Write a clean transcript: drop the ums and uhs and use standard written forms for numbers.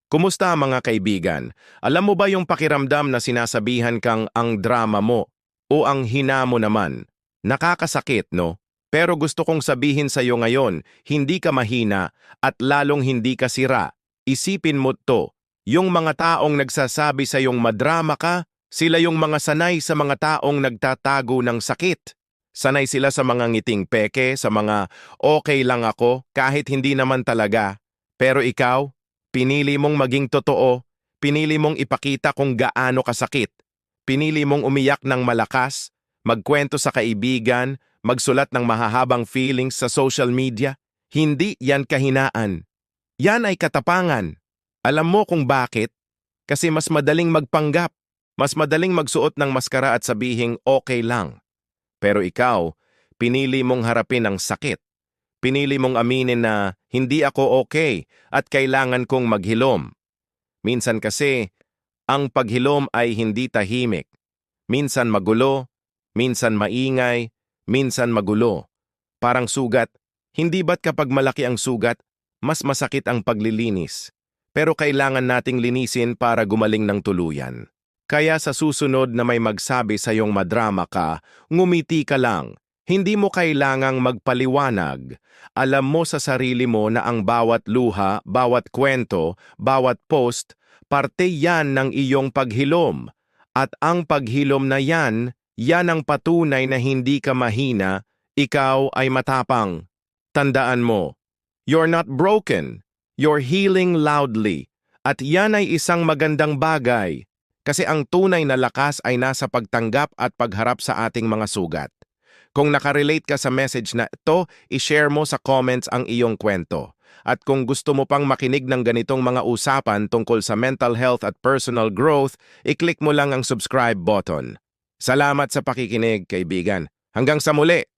Kumusta mga kaibigan? Alam mo ba yung pakiramdam na sinasabihan kang ang drama mo o ang hina mo naman? Nakakasakit, no? Pero gusto kong sabihin sa iyo ngayon, hindi ka mahina at lalong hindi ka sira. Isipin mo to, yung mga taong nagsasabi sa iyong madrama ka, sila yung mga sanay sa mga taong nagtatago ng sakit. Sanay sila sa mga ngiting peke, sa mga okay lang ako kahit hindi naman talaga. Pero ikaw, pinili mong maging totoo, pinili mong ipakita kung gaano kasakit, pinili mong umiyak ng malakas, magkwento sa kaibigan, magsulat ng mahahabang feelings sa social media. Hindi yan kahinaan. Yan ay katapangan. Alam mo kung bakit? Kasi mas madaling magpanggap, mas madaling magsuot ng maskara at sabihing okay lang. Pero ikaw, pinili mong harapin ang sakit. Pinili mong aminin na hindi ako okay at kailangan kong maghilom. Minsan kasi, ang paghilom ay hindi tahimik. Minsan magulo, minsan maingay, minsan magulo. Parang sugat, hindi ba't kapag malaki ang sugat, mas masakit ang paglilinis? Pero kailangan nating linisin para gumaling ng tuluyan. Kaya sa susunod na may magsabi sa iyong madrama ka, ngumiti ka lang. Hindi mo kailangang magpaliwanag. Alam mo sa sarili mo na ang bawat luha, bawat kwento, bawat post, parte yan ng iyong paghilom. At ang paghilom na yan, yan ang patunay na hindi ka mahina, ikaw ay matapang. Tandaan mo, you're not broken. You're healing loudly. At yan ay isang magandang bagay. Kasi ang tunay na lakas ay nasa pagtanggap at pagharap sa ating mga sugat. Kung nakarelate ka sa message na ito, i-share mo sa comments ang iyong kwento. At kung gusto mo pang makinig ng ganitong mga usapan tungkol sa mental health at personal growth, i-click mo lang ang subscribe button. Salamat sa pakikinig, kaibigan. Hanggang sa muli!